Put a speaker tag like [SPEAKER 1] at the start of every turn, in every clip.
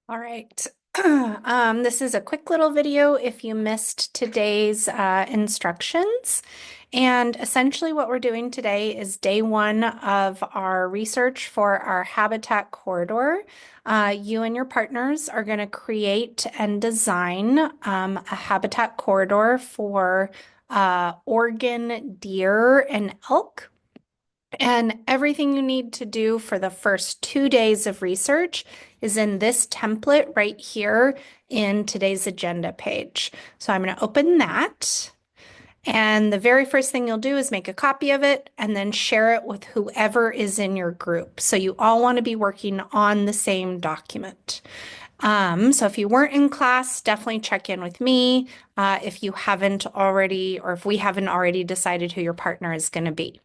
[SPEAKER 1] All right. This is a quick little video if you missed today's instructions. And essentially what we're doing today is day one of our research for our habitat corridor. You and your partners are going to create and design a habitat corridor for Oregon deer and elk. And everything you need to do for the first 2 days of research is in this template right here in today's agenda page. So I'm going to open that. And the very first thing you'll do is make a copy of it and then share it with whoever is in your group. So you all want to be working on the same document. So if you weren't in class, definitely check in with me if you haven't already, or if we haven't already decided who your partner is going to be.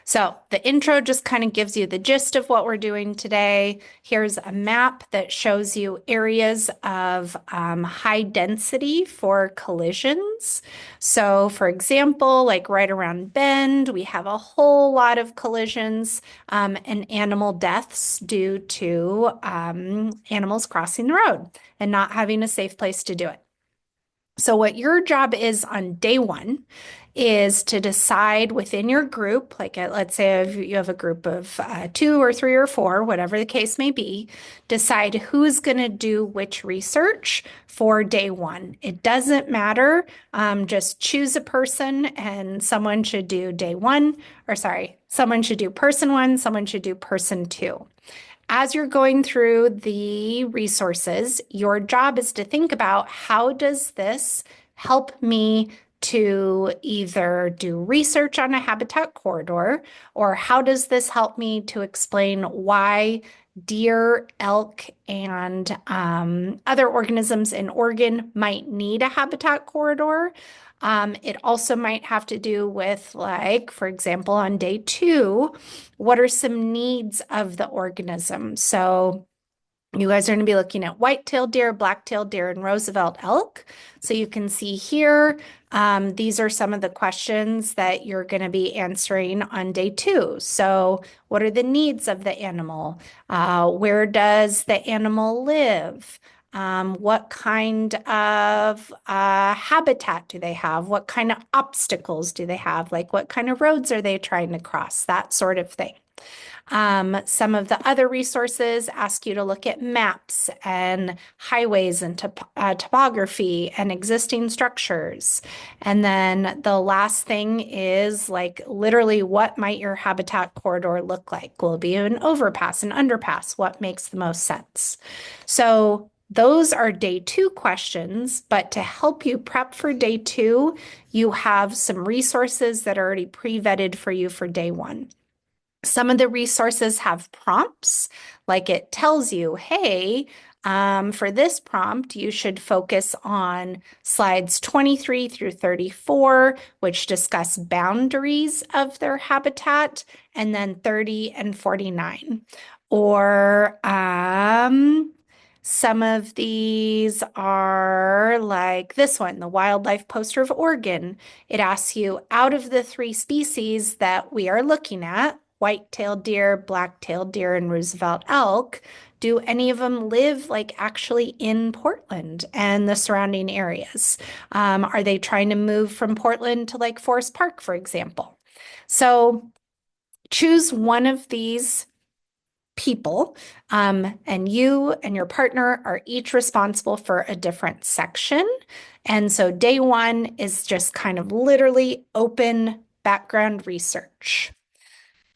[SPEAKER 1] So the intro just kind of gives you the gist of what we're doing today. Here's a map that shows you areas of high density for collisions. So for example, like right around Bend, we have a whole lot of collisions and animal deaths due to animals crossing the road and not having a safe place to do it. So what your job is on day one is to decide within your group, like let's say if you have a group of 2 or 3 or 4, whatever the case may be, decide who's going to do which research for day one. It doesn't matter. Just choose a person and someone should do day one, or sorry, someone should do person one, someone should do person two. As you're going through the resources, your job is to think about how does this help me to either do research on a habitat corridor, or how does this help me to explain why deer, elk, and other organisms in Oregon might need a habitat corridor. It also might have to do with, like, for example, on day two, what are some needs of the organism? So you guys are going to be looking at white-tailed deer, black-tailed deer, and Roosevelt elk. So you can see here, these are some of the questions that you're going to be answering on day two. So what are the needs of the animal? Where does the animal live? What kind of habitat do they have? What kind of obstacles do they have? Like what kind of roads are they trying to cross? That sort of thing. Some of the other resources ask you to look at maps and highways and topography and existing structures. And then the last thing is like literally what might your habitat corridor look like? Will it be an overpass, an underpass? What makes the most sense? So those are day two questions, but to help you prep for day two, you have some resources that are already pre-vetted for you for day one. Some of the resources have prompts, like it tells you, hey, for this prompt, you should focus on slides 23 through 34, which discuss boundaries of their habitat, and then 30 and 49. Or some of these are like this one, the Wildlife Poster of Oregon. It asks you, out of the 3 species that we are looking at, white-tailed deer, black-tailed deer, and Roosevelt elk, do any of them live like actually in Portland and the surrounding areas? Are they trying to move from Portland to like Forest Park, for example? So choose one of these people, and you and your partner are each responsible for a different section. And so day one is just kind of literally open background research.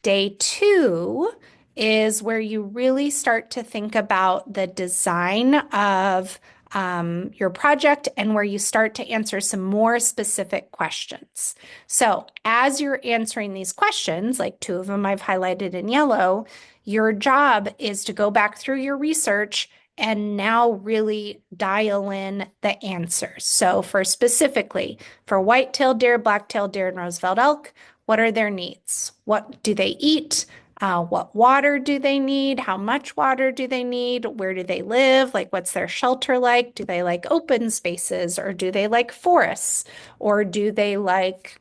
[SPEAKER 1] Day two is where you really start to think about the design of your project and where you start to answer some more specific questions. So as you're answering these questions, like 2 of them I've highlighted in yellow, your job is to go back through your research and now really dial in the answers. So for specifically, for white-tailed deer, black-tailed deer, and Roosevelt elk, what are their needs? What do they eat? What water do they need? How much water do they need? Where do they live? Like, what's their shelter like? Do they like open spaces or do they like forests? Or do they like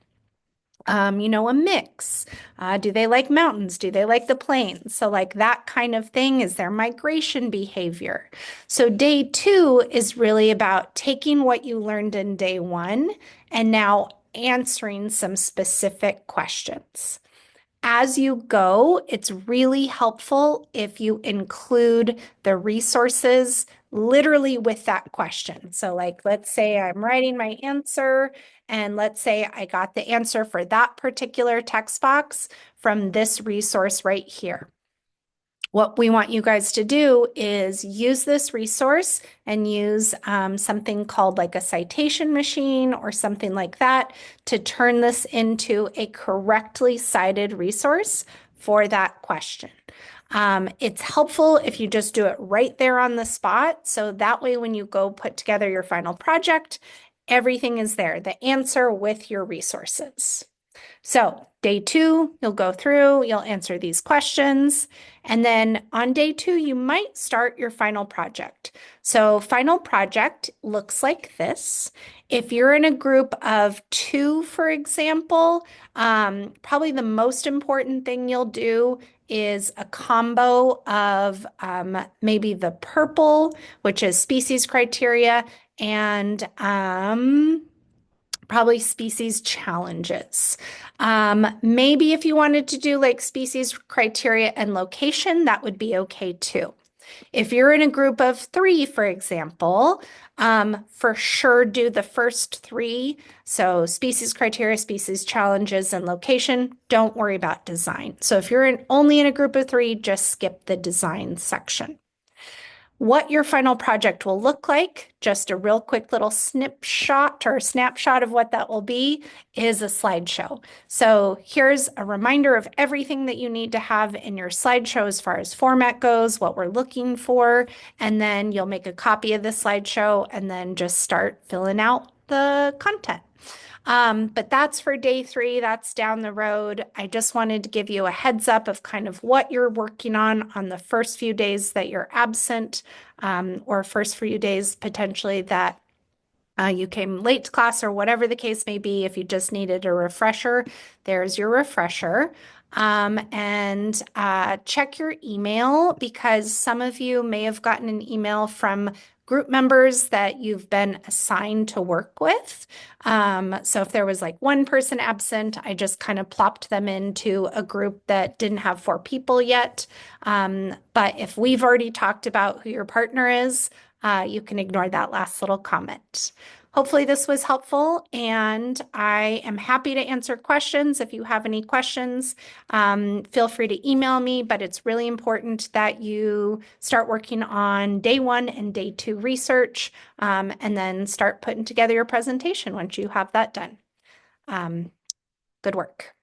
[SPEAKER 1] a mix. Do they like mountains? Do they like the plains? So like that kind of thing is their migration behavior. So day two is really about taking what you learned in day one and now answering some specific questions. As you go, it's really helpful if you include the resources literally with that question. So, like, let's say I'm writing my answer, and let's say I got the answer for that particular text box from this resource right here. What we want you guys to do is use this resource and use something called like a citation machine or something like that to turn this into a correctly cited resource for that question. It's helpful if you just do it right there on the spot. So that way, when you go put together your final project, everything is there, the answer with your resources. So day two, you'll go through, you'll answer these questions. And then on day two, you might start your final project. So final project looks like this. If you're in a group of two, for example, probably the most important thing you'll do is a combo of maybe the purple, which is species criteria, and probably species challenges. Maybe if you wanted to do like species criteria and location, that would be okay too. If you're in a group of three, for example, for sure do the first three. So species criteria, species challenges, and location. Don't worry about design. So if you're only in a group of three, just skip the design section. What your final project will look like, just a real quick little snapshot of what that will be, is a slideshow. So here's a reminder of everything that you need to have in your slideshow as far as format goes, what we're looking for, and then you'll make a copy of the slideshow and then just start filling out the content. But that's for day three. That's down the road. I just wanted to give you a heads up of kind of what you're working on the first few days that you're absent, or first few days potentially that you came late to class or whatever the case may be. If you just needed a refresher, there's your refresher. And check your email because some of you may have gotten an email from group members that you've been assigned to work with. So if there was like one person absent, I just kind of plopped them into a group that didn't have 4 people yet. But if we've already talked about who your partner is, you can ignore that last little comment. Hopefully this was helpful, and I am happy to answer questions. If you have any questions, feel free to email me, but it's really important that you start working on day 1 and day 2 research, and then start putting together your presentation once you have that done. Good work.